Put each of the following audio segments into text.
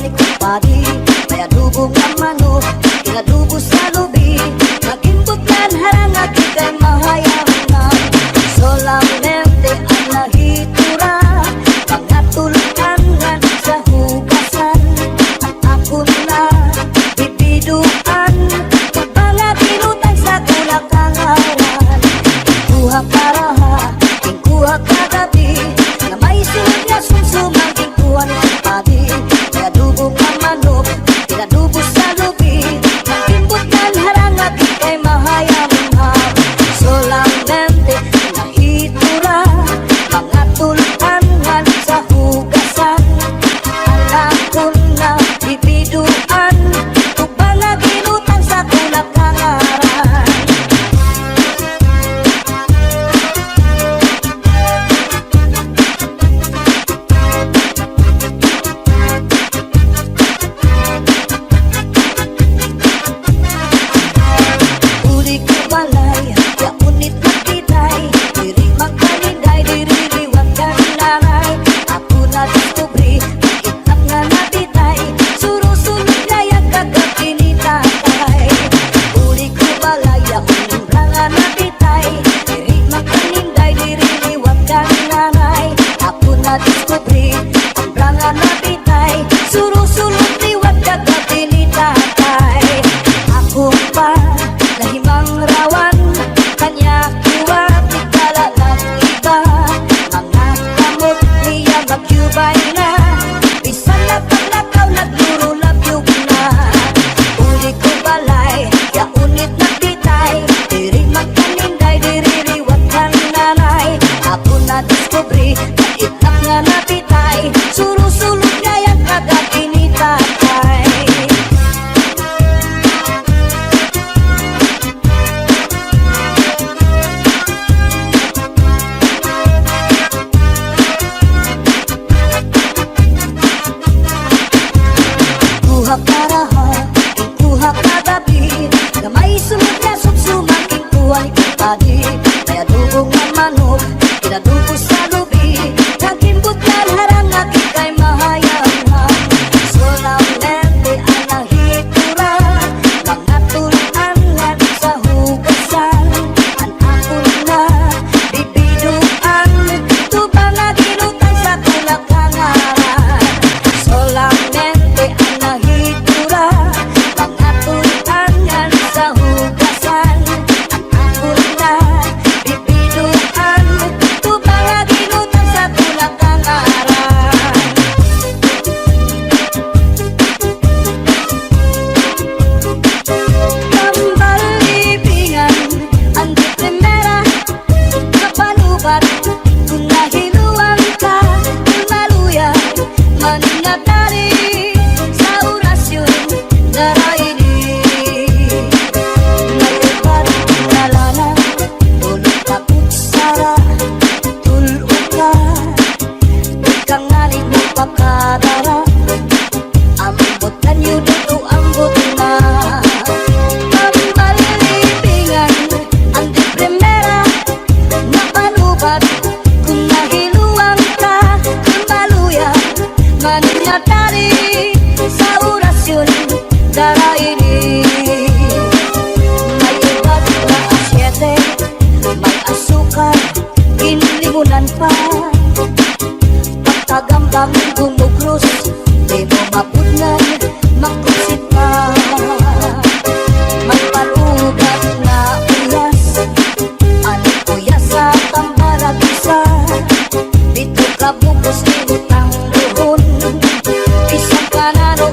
ni kumpadi. May adubo nga manok, inadubo sa lubi. Nagimbutlan harang at ikay mahayangan. Solamente ang nahitura, mga tulutangan sa hugasan. At ako na bibiduan, mga tinutang sa kulakangaran. Kuha karaha, kuha kagabi, na may sunod na sumsumang kuha ni kumpadi. May adubo nga manok, inadubo sa lubi. Nagimbutlan harang at ikay mahayangan. Solamente nahitura, mga tulutangan sa hugasan. Alam ko na bibiduan, mga tinutang sa kulakangaran. Uli ko balay, yaunit na kitay. Diri magkalinday, diri liwat ka nanay. Ako na diskubri, itlap nga natitay. Surusunod kaya kagati ni tatay. Uli ko balay, yaunit nga natitay. Diri magkalinday, diri liwat ka nanay. Ako na diskubri, nga natitay. Surusunod liwat kagati ni tatay. Ako pa nahimang rawan, kanya kuha tikala ng iba. Mga kamot niya magyubay na, bisan na paglakaw naglurulabyog na. Uli ko balay, yaunit na kitay. Diri magkaninday, diri riwat ka nanay. Ako na diskubri, itlap nga natitay. Surusulog ngayon kagati ni tatay. Kuha karaha, kuha kagabi, na may sunod na sumsumang kuha ni kumpadi. May adubo nga manok, inadubo sa lubi. Nagimbutlan harang at ikay mahayangan. Solamente ang nahitura, mga tulutangan sa hugasan. Ang ako na bibiduan, tubang na ginutang sa kulakangaran. Solamente ang nahitura, mga tulutangan sa hugasan. Ang ako na bibiduan, tubang na ginutang sa kulakangaran. Kambal libingan, ang di primera, kapanubat, kung nahiluan ka, kung maluya, maningatari sa orasyon, naraini. Nagpapad nalana, tulog ka kutsara, tulog ka, ikang ngaling magpapkadara. Ambot na niyo dito, ambot na. Kambal libingan, ang di primera, napanubat, kung nahiluan ka, kung maluya, maningatari sa orasyon, daraini. May iba't na asyete, may asukal, kinlimunan pa. Pagkagambang gumugros, di mo mapudnan, magkusit pa. May palugat na uyas, ano uyas sa tambaragisa. Dito ka bukos ni utang doon, isang kanano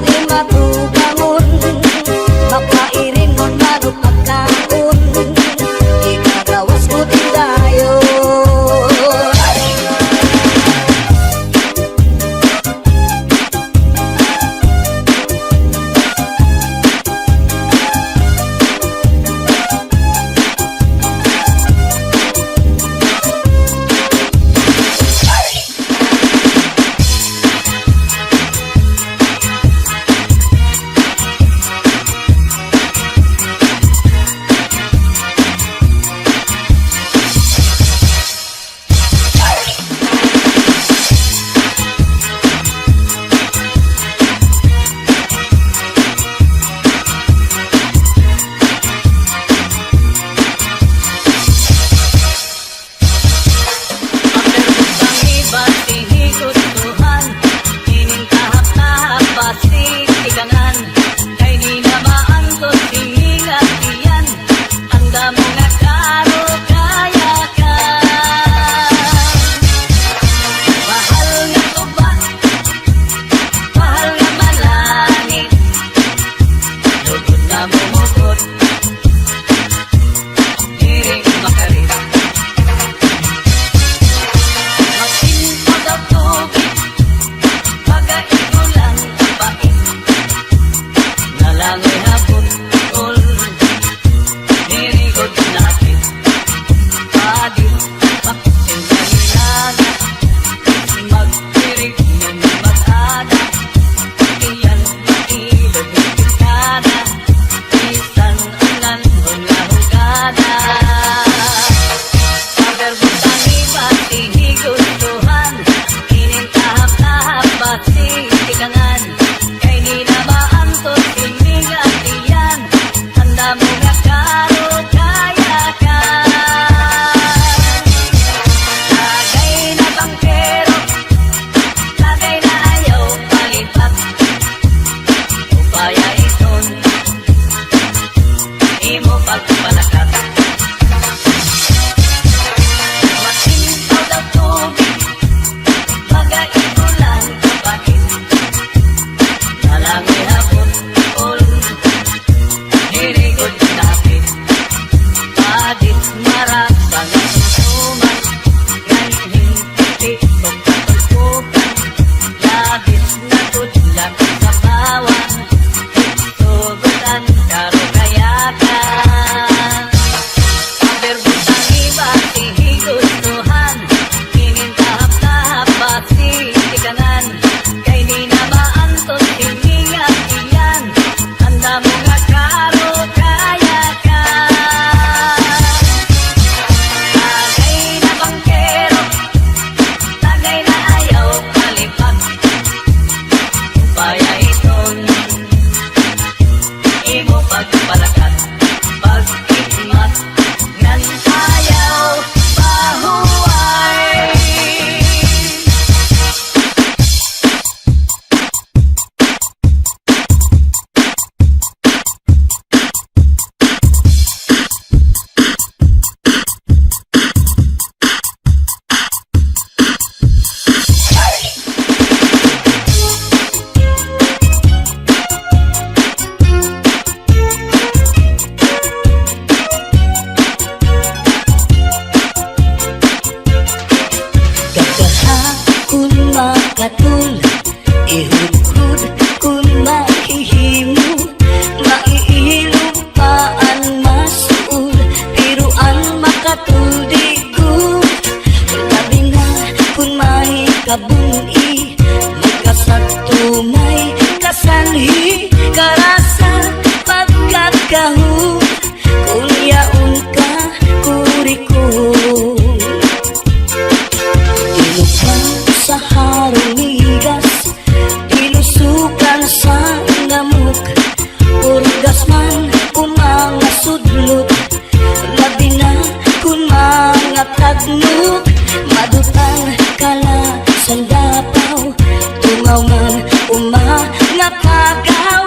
nga kagaw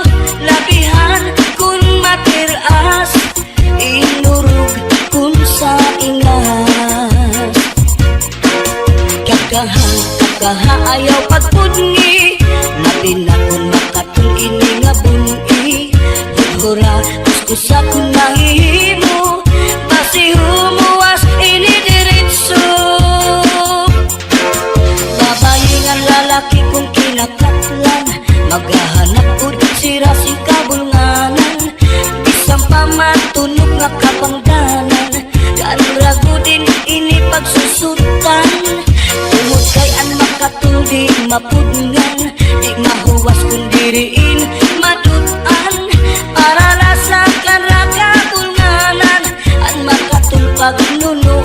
labihan kun matiras inurog kun sa ingas kakaha ayaw pagpudngi labi na kun makatul ini nga bungi hura kuskusa kun mahimo basi humuwas ini diretso babayingan lalaki kung kinakatlan maghahanap ud sira sing kabulnganan bisang pamatunog nga kapangdanan kanrago din ini pagsusutan tungod kay an makatul di mapudngan di mahuwas kun diriin madutan para rasakan raga bulnganan an makatul pagnunuan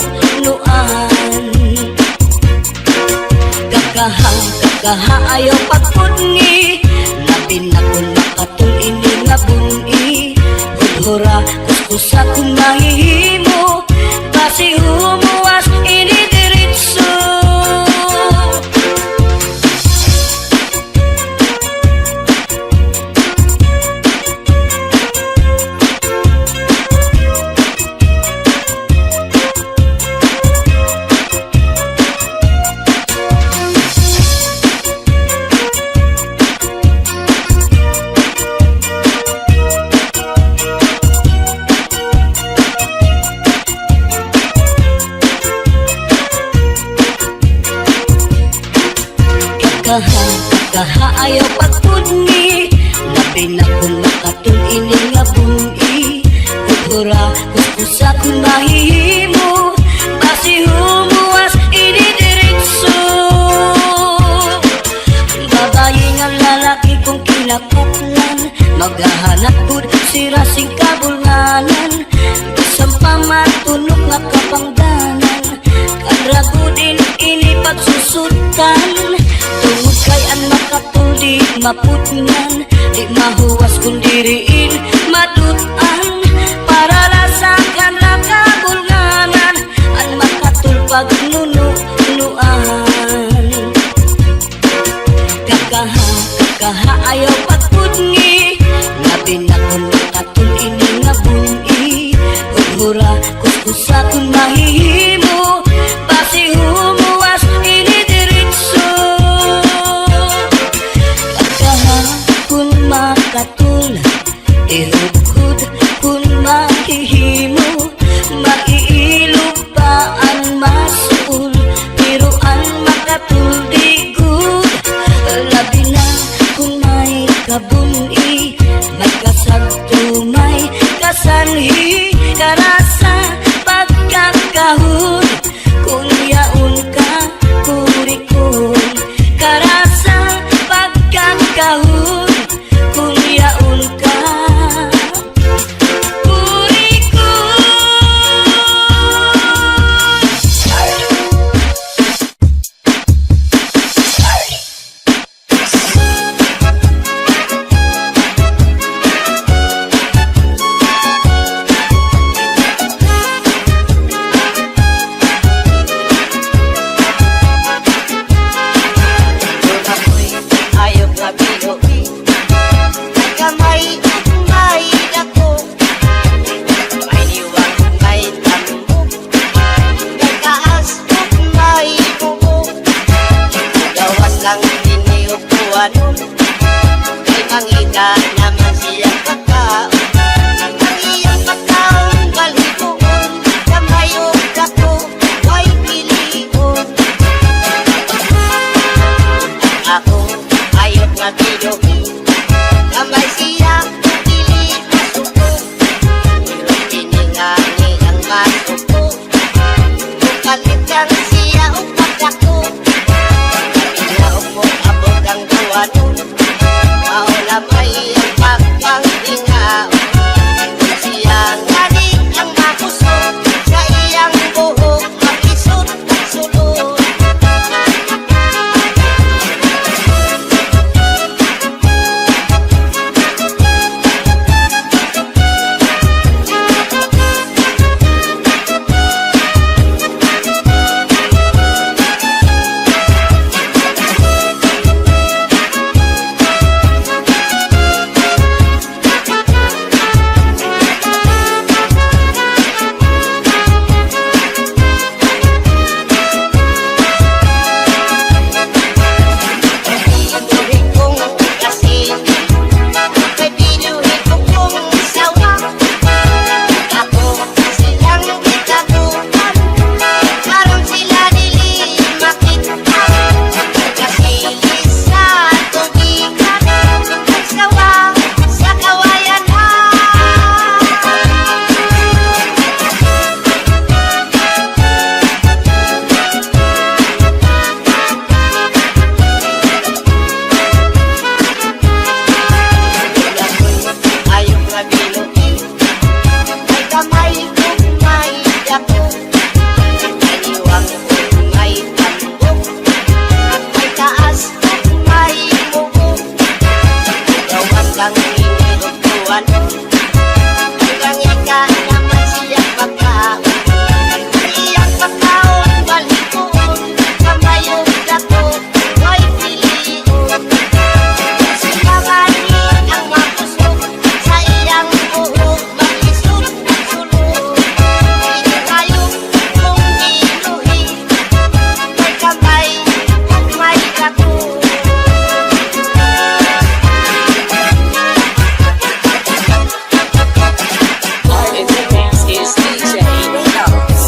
kakaha ayaw pagpudngi labi na kun makatul ini nga bungi hudhura kuskusa kun mahihimo basi humuwas ini diretso kakaha ayaw pagpudngi labi na kun makatul ini nga bungi hudhura kuskusa kun mahihimo basi humuwas ini diretso babayi nga lalaki kung kinakatlan maghahanap pud sira sing kabulnganan bisang pamatunog nga kapangdanan kanrago din ini pagsusutan tungod kay an makatul di mapudngan di mahuwas kun diriin madutan para rasakan ra kabulnganan an makatul pagnunuan kakaha ayaw pagpudngi labi na kun makatul ini nga bungi hudhura kuskusa kun mahihimo basi humuwas ini diretso kun makatul ihudhud kun mahihimo maiilog pa ang masul pero ang makatul digud labi na kun may kabuni may kasagto may kasanhi karasa pagkakahon kung yaon ka kurikon karasa pagkakahon kung yaon ka kauban. Hanggang ika naman siya pagkaon. Iyang pagkaon, balikoon, kamayong dato, ay piliin. Silanganin ang mapusok, sa iyang buhok, malisod, sulod. Inayong kong inuhi, may kamay, at may dato. In the mix is DJ Reynolds.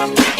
Juta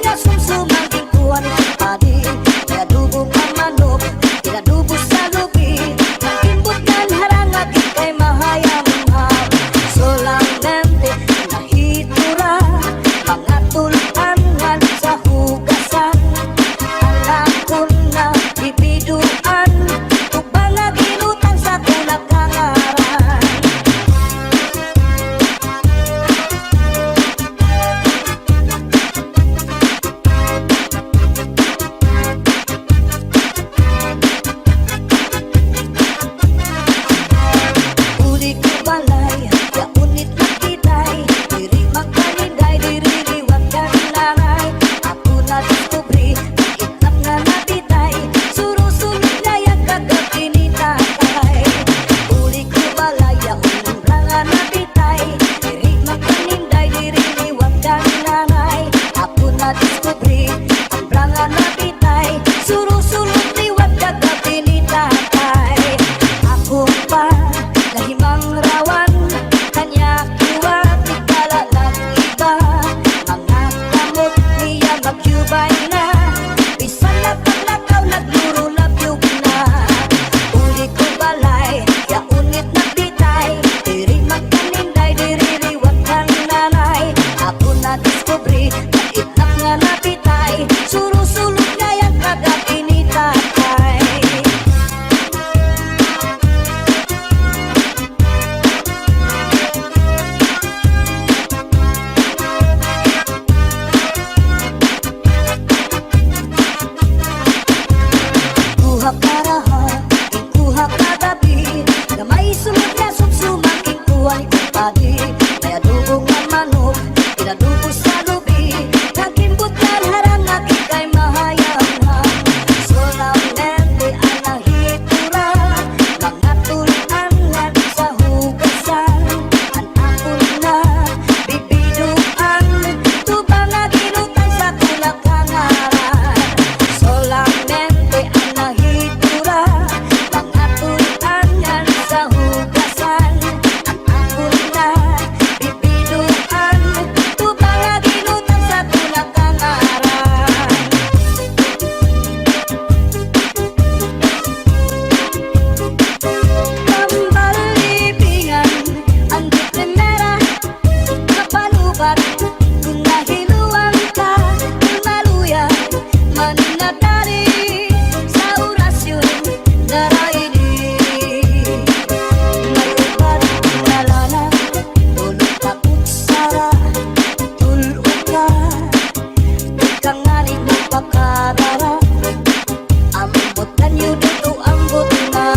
nga sumsumang tingkuhan padi Kinadubo ka manok, kinadubo sa lubi Nagimbot kan harangag kay mahayamang solamente nahitura mga tulangan sa hugasan alam ko na bibiduan ubang naginutan sa kulakaran uli ko balay ya unit na kitay diri magkaliday diri liwat ka nanay ako na diskubri itlap nga natitay surusunod na yan kagabi ni tatay uli ko balay ya unit nga natitay diri magkalinday diri liwat ka nanay ako na diskubri ang branga natitay surusunod liwat kagabi ni tatay ako pa Nahimang rawan, kanya kuwa, tigala ng iba Mga kamot niya magyubay na Bisan na paglakaw, nagluro labyog na Uli ko balay, ya unit na bitay Diri magkaninday, diri liwat kang nanay Ako na diskubri, maitlap nga napitay Surusulog na yan kagabi ni tatay Kuha ka raha, ikuha ka gabi Na may sunod na sumsumang ikuha ni kapadi May adobo nga manok, inadubo sa lubi Nagimbot ka harang kay mahayamang solamente ang nahitura Mga tulangan sa hugasan Ang apon na bibiduan Tubang naginutan sa kulakaran Solamente ang nahitura Mga tulangan sa hugasan Ang apon na bibiduan Tubang naginutan sa kulakaran Pambalibingan ang di primera Kapalubat kung nahiluan ka Kung maluya mananatari sa orasyon Naraini Mayubat nalana Tulog ka kutsara Tulog ka Ikang nganing magpakarara Ambot na niyo dito, ambot na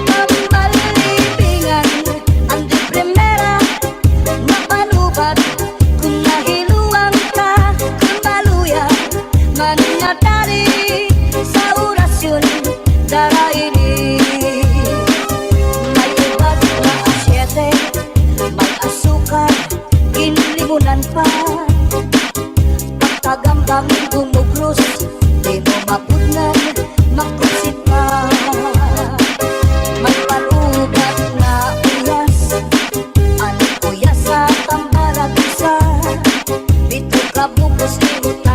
Pambalibingan ang di primera Mapalubat kung nahiluang ka Kung maluya mananatari sa orasyon Daraini May ubat na asyete May asukar, inlimunan pa Pagkagambang gumugros Di mo mapudnan, makusit pa May palugat na uyas Ano uyas sa tambalag isa Dito ka bukos limutan